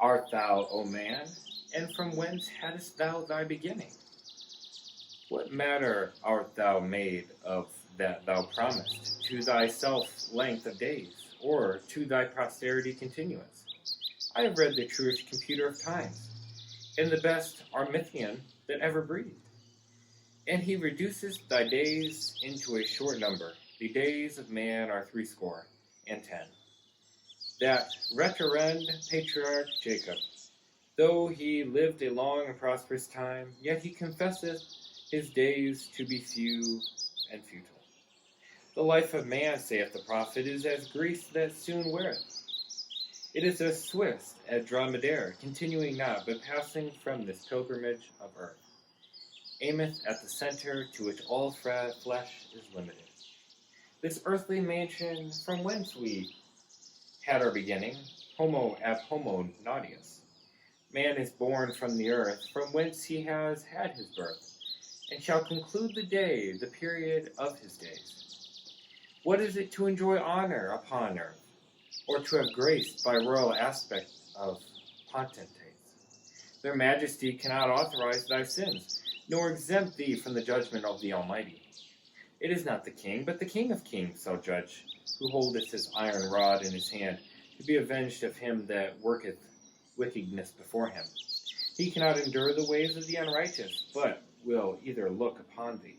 art thou, O man? And from whence hadst thou thy beginning? What matter art thou made of that thou promised to thyself length of days, or to thy posterity continuance? I have read the truest computer of times, and the best Armithian that ever breathed. And he reduces thy days into a short number. The days of man are 80 and 10. That reterend patriarch Jacob, though he lived a long and prosperous time, yet he confesseth his days to be few and futile. The life of man, saith the prophet, is as grease that soon weareth. It is as swift as dromedary, continuing not, but passing from this pilgrimage of earth, aimeth at the center to which all flesh is limited. This earthly mansion from whence we had our beginning, homo ab homo naudeus. Man is born from the earth, from whence he has had his birth, and shall conclude the day, the period of his days. What is it to enjoy honor upon earth, or to have grace by royal aspect of potentates? Their majesty cannot authorize thy sins, nor exempt thee from the judgment of the Almighty. It is not the king, but the King of kings shall judge, who holdeth his iron rod in his hand, to be avenged of him that worketh wickedness before him. He cannot endure the ways of the unrighteous, but will either look upon thee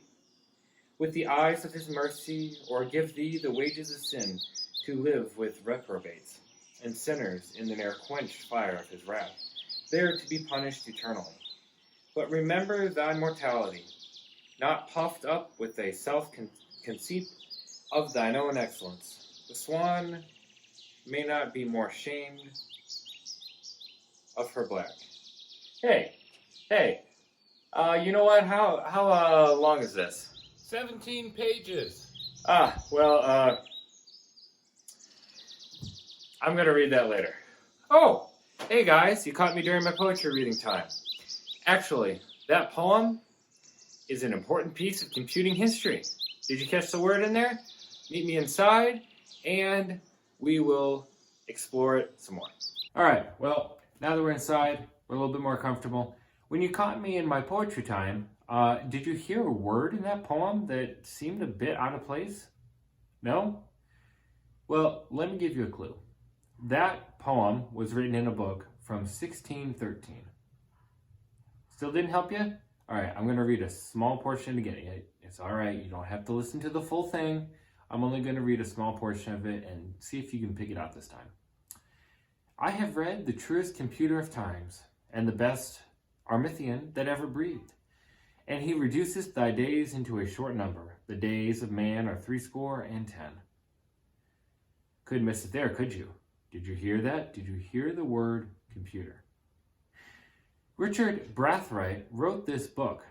with the eyes of his mercy, or give thee the wages of sin, to live with reprobates and sinners in the ne'er quenched fire of his wrath, there to be punished eternally. But remember thy mortality, not puffed up with a self-conceit of thine own excellence. The swan may not be more shamed of her black. Hey, you know what? How long is this? 17 pages. I'm going to read that later. Oh, hey guys, you caught me during my poetry reading time. Actually, that poem is an important piece of computing history. Did you catch the word in there? Meet me inside, and we will explore it some more. All right, well, now that we're inside, we're a little bit more comfortable. When you caught me in my poetry time, did you hear a word in that poem that seemed a bit out of place? No? Well, let me give you a clue. That poem was written in a book from 1613. Still didn't help you? All right, I'm going to read a small portion again. It's all right. You don't have to listen to the full thing. I'm only going to read a small portion of it and see if you can pick it out this time. I have read the truest computer of times and the best Armithian that ever breathed. And he reduceth thy days into a short number. The days of man are 80 and 10. Couldn't miss it there, could you? Did you hear that? Did you hear the word computer? Richard Brathwaite wrote this book,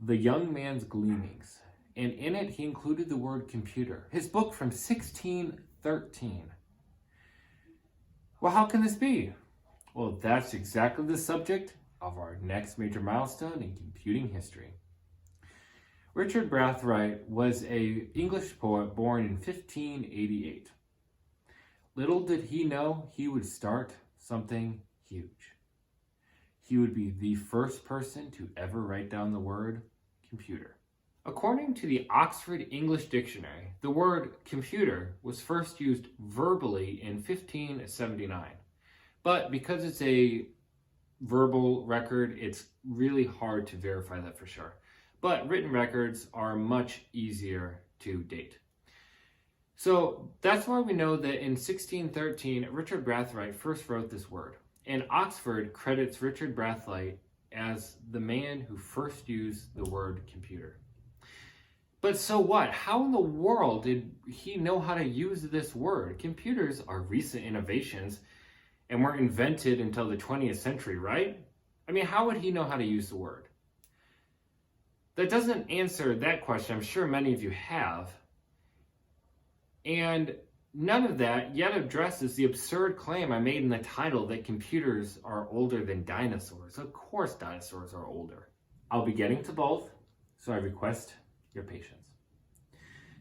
The Young Man's Gleanings, and in it he included the word computer. His book from 1613. Well, how can this be? Well, that's exactly the subject of our next major milestone in computing history. Richard Brathwaite was an English poet born in 1588. Little did he know he would start something huge. He would be the first person to ever write down the word computer. According to the Oxford English Dictionary, the word computer was first used verbally in 1579. But because it's a verbal record, it's really hard to verify that for sure. But written records are much easier to date. So that's why we know that in 1613, Richard Brathwaite first wrote this word. And Oxford credits Richard Brathwaite as the man who first used the word computer. But so what? How in the world did he know how to use this word? Computers are recent innovations and weren't invented until the 20th century, right? I mean, how would he know how to use the word? That doesn't answer that question. I'm sure many of you have. And none of that yet addresses the absurd claim I made in the title that computers are older than dinosaurs. Of course dinosaurs are older. I'll be getting to both, so I request your patience.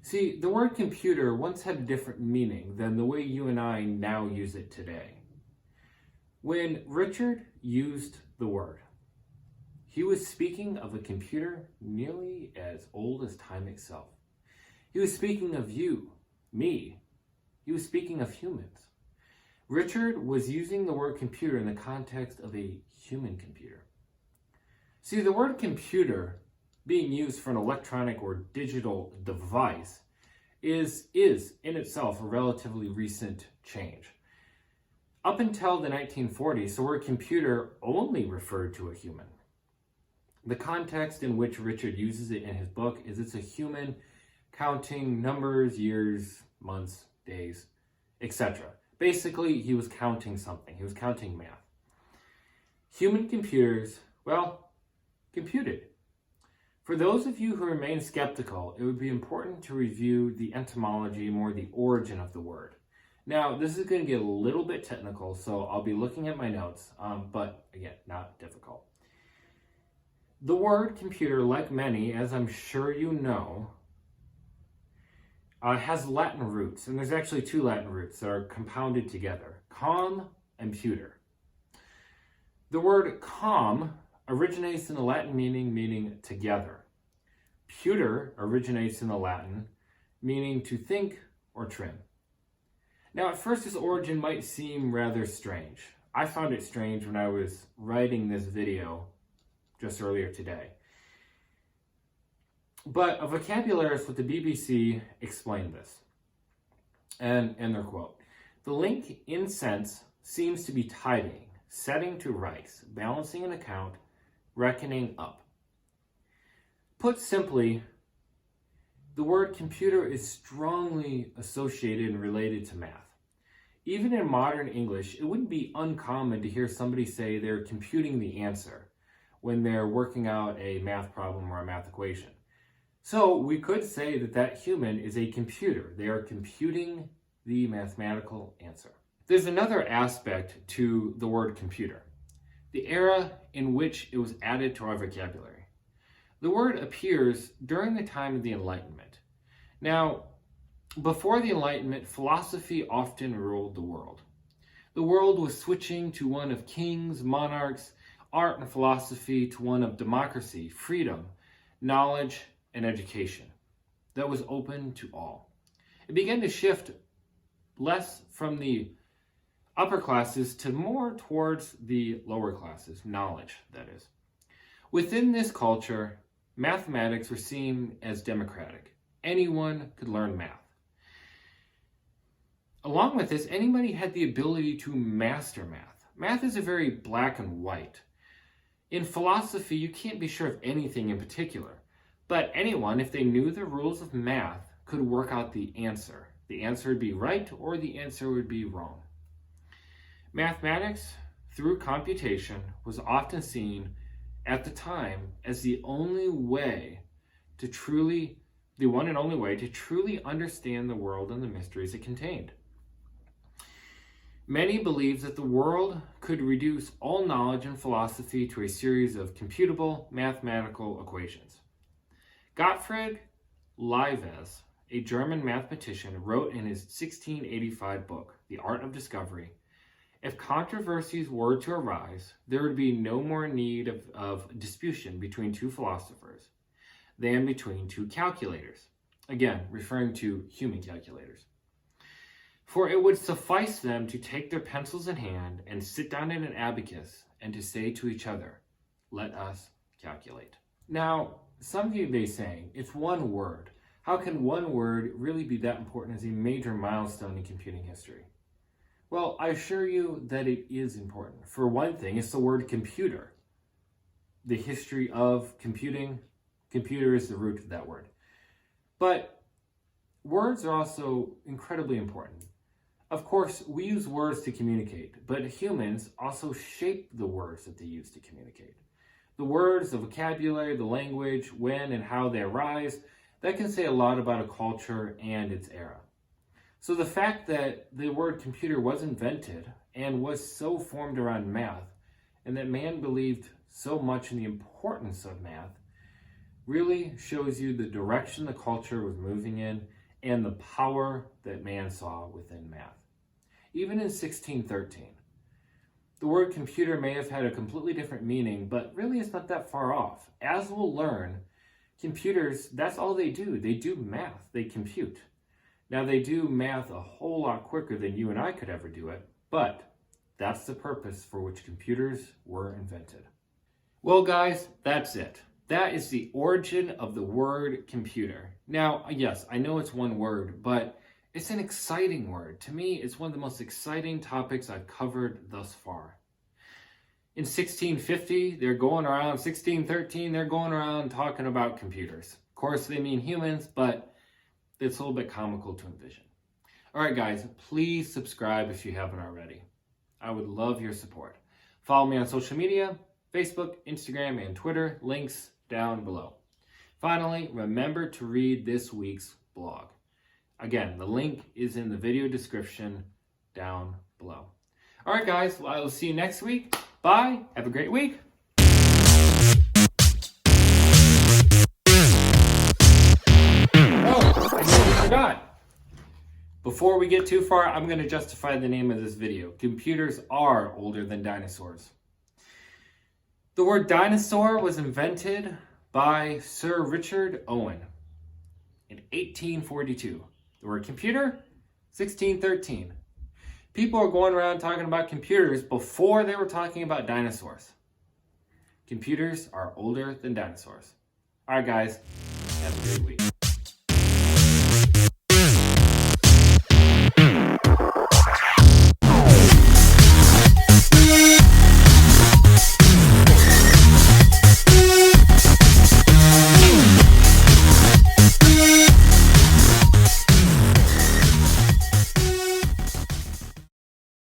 See, the word computer once had a different meaning than the way you and I now use it today. When Richard used the word, he was speaking of a computer nearly as old as time itself. He was speaking of you, me. He was speaking of humans. Richard was using the word computer in the context of a human computer. See, the word computer being used for an electronic or digital device is in itself a relatively recent change. Up until the 1940s, the word computer only referred to a human. The context in which Richard uses it in his book is it's a human counting numbers, years, months, days, etc. Basically, he was counting something. He was counting math. Human computers, well, computed. For those of you who remain skeptical, it would be important to review the etymology, more the origin of the word. Now, this is going to get a little bit technical, so I'll be looking at my notes, but again, not difficult. The word computer, like many, as I'm sure you know, has Latin roots, and there's actually two Latin roots that are compounded together, com and puter. The word com originates in the Latin meaning together. Puter originates in the Latin meaning to think or trim. Now, at first, this origin might seem rather strange. I found it strange when I was writing this video just earlier today. But a vocabularists with the BBC explained this. And their quote, "The link in sense seems to be tidying, setting to rights, balancing an account, reckoning up." Put simply, the word computer is strongly associated and related to math. Even in modern English, it wouldn't be uncommon to hear somebody say they're computing the answer when they're working out a math problem or a math equation. So we could say that human is a computer. They are computing the mathematical answer. There's another aspect to the word computer, the era in which it was added to our vocabulary. The word appears during the time of the Enlightenment. Now, before the Enlightenment, philosophy often ruled the world. The world was switching to one of kings, monarchs, art and philosophy to one of democracy, freedom, knowledge, and education that was open to all. It began to shift less from the upper classes to more towards the lower classes, knowledge, that is. Within this culture, mathematics were seen as democratic. Anyone could learn math. Along with this, anybody had the ability to master math. Math is a very black and white. In philosophy, you can't be sure of anything in particular, but anyone, if they knew the rules of math, could work out the answer. The answer would be right or the answer would be wrong. Mathematics, through computation, was often seen at the time as the one and only way to truly understand the world and the mysteries it contained. Many believed that the world could reduce all knowledge and philosophy to a series of computable mathematical equations. Gottfried Leibniz, a German mathematician, wrote in his 1685 book, The Art of Discovery, if controversies were to arise, there would be no more need of disputation between two philosophers than between two calculators. Again, referring to human calculators. For it would suffice them to take their pencils in hand and sit down at an abacus and to say to each other, let us calculate. Now, some of you may be saying, it's one word. How can one word really be that important as a major milestone in computing history? Well, I assure you that it is important. For one thing, it's the word computer. The history of computing, computer is the root of that word. But words are also incredibly important. Of course, we use words to communicate, but humans also shape the words that they use to communicate. The words, the vocabulary, the language, when and how they arise, that can say a lot about a culture and its era. So the fact that the word computer was invented and was so formed around math, and that man believed so much in the importance of math, really shows you the direction the culture was moving in and the power that man saw within math. Even in 1613, The word computer may have had a completely different meaning, but really it's not that far off. As we'll learn, computers, that's all they do. They do math, they compute. Now they do math a whole lot quicker than you and I could ever do it, but that's the purpose for which computers were invented. Well guys, that's it. That is the origin of the word computer. Now, yes, I know it's one word, but it's an exciting word. To me, it's one of the most exciting topics I've covered thus far. In 1650, they're going around, 1613, they're going around talking about computers. Of course, they mean humans, but it's a little bit comical to envision. All right, guys, please subscribe if you haven't already. I would love your support. Follow me on social media, Facebook, Instagram, and Twitter. Links down below. Finally, remember to read this week's blog. Again, the link is in the video description down below. All right, guys, well, I will see you next week. Bye. Have a great week. Oh, I nearly forgot. Before we get too far, I'm going to justify the name of this video. Computers are older than dinosaurs. The word dinosaur was invented by Sir Richard Owen in 1842. The word computer, 1613. People are going around talking about computers before they were talking about dinosaurs. Computers are older than dinosaurs. All right, guys, have a great week.